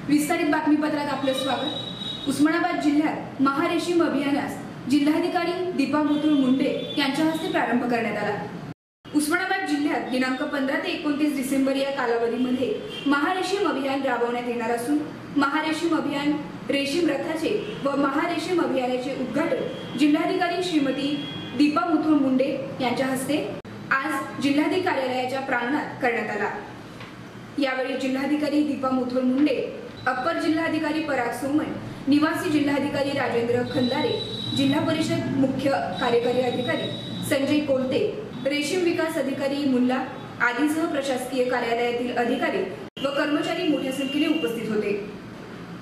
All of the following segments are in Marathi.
विस्तारित बातमीपत्रात आपले स्वागत। उस्मानाबाद जिल्ह्यात महारेशीम अभियानास जिल्हाधिकारी दीपा मुथूळ मुंडे यांच्या हस्ते प्रारंभ करण्यात आला। उस्मानाबाद जिल्ह्यात दिनांक 15 ते 29 डिसेंबर या कालावधीमध्ये महारेशीम अभियान राबवण्यात येणार असून महारेशीम अभियान रेशीम रथाचे व महारेशीम अभियानाचे उद्घाटन जिल्हाधिकारी श्रीमती दीपा मुथूळ मुंडे यांच्या हस्ते आज जिल्हाधिकारी कार्यालयाच्या प्रांगणात करण्यात आला। यावेळी जिल्हाधिकारी दीपा मुथूळ मुंडे, अप्पर जिल्हाधिकारी पराग सोमन, निवासी जिल्हाधिकारी राजेंद्र खंदारे, जिल्हा परिषद मुख्य कार्यकारी अधिकारी संजय कोलते, रेशीम विकास अधिकारी मुल्ला आदीसह प्रशासकीय कार्यालयातील अधिकारी व कर्मचारी मोठ्या संख्येने उपस्थित होते।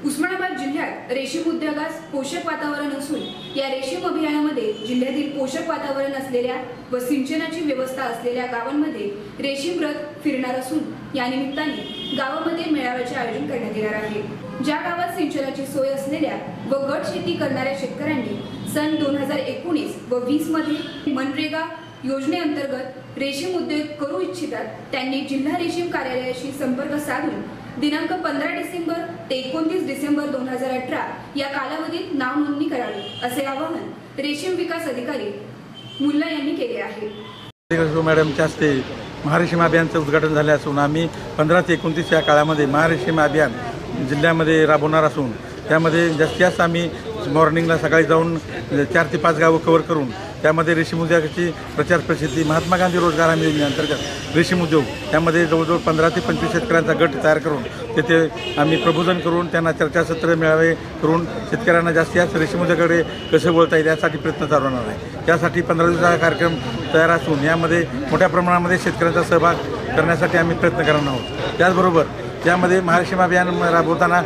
उस्मानाबाद जिल्ह्यात रेशीम उद्योगास पोषक वातावरण असून या रेशीम अभियानामध्ये जिल्ह्यातील पोषक वातावरण असलेल्या व सिंचनाची व्यवस्था असलेल्या गावांमध्ये रेशीम रथ फिरणार असून या निमित्ताने गावामध्ये मेळाव्याचे आयोजन करण्यात येणार आहे। ज्या गावात सिंचनाची सोय असलेल्या व गट शेती करणाऱ्या शेतकऱ्यांनी सन 2019 व 20 मध्ये मनरेगा योजनेअंतर्गत रेशीम उद्योग करू इच्छितात त्यांनी जिल्हा रेशीम कार्यालयाशी संपर्क साधून दिनांक 15 डिसेंबर ते 29 डिसेंबर 2018 या कालावधीत नाव नोंदणी करावी असे आवाहन रेशीम विकास अधिकारी मुल्ला यांनी केले आहे। मॅडमच्या हस्ते महारेशीम अभियानचं उद्घाटन झाले असून आम्ही 15 ते 29 या काळामध्ये महारेशीम अभियान जिल्ह्यामध्ये राबवणार असून त्यामध्ये जास्तीत जास्त आम्ही मॉर्निंगला सकाळी जाऊन 4 ते 5 गावं कव्हर करून त्यामध्ये रेशीम उद्योगाची प्रचार प्रसिद्धी महात्मा गांधी रोजगार हमी योजनेअंतर्गत रेशीम उद्योग त्यामध्ये जवळजवळ 15 ते 25 शेतकऱ्यांचा गट तयार करून तेथे आम्ही प्रबोधन करून त्यांना चर्चासत्र मेळावे करून शेतकऱ्यांना जास्तीत जास्त रेशीम उद्योगाकडे कसं बोलता येईल यासाठी प्रयत्न चालवणार आहे। त्यासाठी 15 दिवसाचा कार्यक्रम तयार असून यामध्ये मोठ्या प्रमाणामध्ये शेतकऱ्यांचा सहभाग करण्यासाठी आम्ही प्रयत्न करणार आहोत। त्याचबरोबर यामध्ये महारेशीम अभियान राबवताना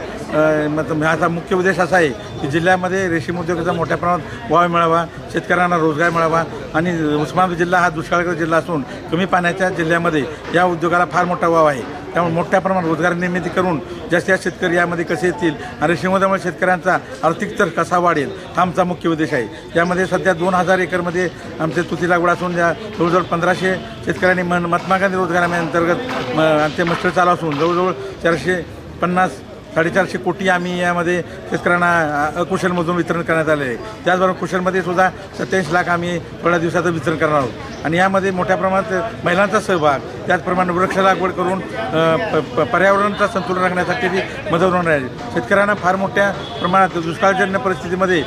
माझा मुख्य उद्देश असा आहे की जिल्ह्यामध्ये रेशीम उद्योगाचा मोठ्या प्रमाणात वाव मिळावा, शेतकऱ्यांना रोजगार मिळावा आणि उस्मानाबाद जिल्हा हा दुष्काळग्रस्त जिल्हा असून कमी पाण्याच्या जिल्ह्यामध्ये या उद्योगाला फार मोठा वाव आहे। त्यामुळे मोठ्या प्रमाणात रोजगार निर्मिती करून जास्तीत जास्त शेतकरी यामध्ये कसे येतील आणि रेशीम उद्योगामुळे शेतकऱ्यांचा आर्थिक स्तर कसा वाढेल हा आमचा मुख्य उद्देश आहे। यामध्ये सध्या 2000 एकरमध्ये आमचे तुती लागवड असून या जवळजवळ 1500 शेतकऱ्यांनी महात्मा गांधी रोजगार हमी अंतर्गत आमचे मस्टर चालू असून जवळजवळ 450-450 कोटी आम्ही यामध्ये शेतकऱ्यांना अकुशलमधून वितरण करण्यात आले आहे। त्याचबरोबर कुशलमध्ये सुद्धा 87 लाख आम्ही थोड्या दिवसाचं वितरण करणार आहोत आणि यामध्ये मोठ्या प्रमाणात महिलांचा सहभाग, त्याचप्रमाणे वृक्ष लागवड करून पर्यावरणाचं संतुलन राखण्यासाठी मदत होणार आहे। शेतकऱ्यांना फार मोठ्या प्रमाणात दुष्काळजन्य परिस्थितीमध्ये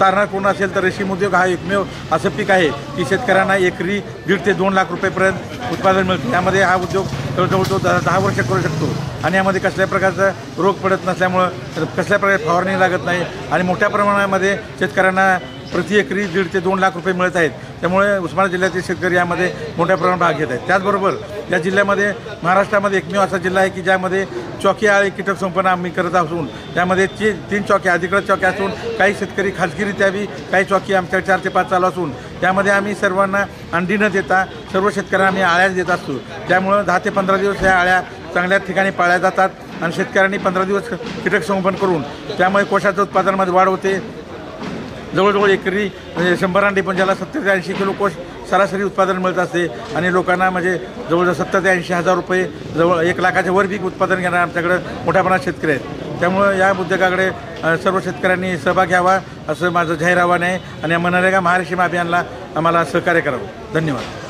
तारणार कोण असेल तर रेशीम उद्योग हा एकमेव असं पीक आहे की शेतकऱ्यांना एकरी 1.5 ते 2 लाख रुपयेपर्यंत उत्पादन मिळतं। त्यामध्ये हा उद्योग जवळजवळ तो 10 वर्ष करू शकतो आणि यामध्ये कसल्याही प्रकारचा रोग पडत नसल्यामुळं कसल्या प्रकारे फवारणी लागत नाही आणि मोठ्या प्रमाणामध्ये शेतकऱ्यांना प्रति एकरी 1.5 ते 2 लाख रुपये मिळत आहेत। त्यामुळे उस्मानाबाद जिल्ह्यातील शेतकरी यामध्ये मोठ्या प्रमाणात भाग घेत आहेत। त्याचबरोबर या जिल्ह्यामध्ये महाराष्ट्रामध्ये एकमेव असा जिल्हा आहे की ज्यामध्ये चौकी आळी कीटक संपन्न आम्ही करत असून त्यामध्ये 3 चौक्या अधिकृत चौक्या असून काही शेतकरी खाजगीरित्या बी काही चौकी आमच्या 4 ते 5 चालू असून त्यामध्ये आम्ही सर्वांना अंडी न देता सर्व शेतकऱ्यांना आम्ही आळ्या देत असतो। त्यामुळं 10 ते 15 दिवस या आळ्या चांगल्या ठिकाणी पाळल्या जातात आणि शेतकऱ्यांनी 15 दिवस कीटक संपन्न करून त्यामुळे कोशाचं उत्पादनामध्ये वाढ होते। जवळजवळ एकरी 100 अंडी पण ज्याला 70 ते 80 किलो कोश सरासरी उत्पादन मिळत असते आणि लोकांना म्हणजे जवळजवळ 70 ते 80 हजार रुपये जवळ 1 लाखाच्या वर पीक उत्पादन घेणारे आमच्याकडे मोठ्या प्रमाणात शेतकरी आहेत। त्यामुळं या उद्योगाकडे सर्व शेतकऱ्यांनी सहभाग घ्यावा असं माझं जाहीर आव्हान आहे आणि या मनरेगा महारेशीम अभियानाला आम्हाला सहकार्य करावं। धन्यवाद।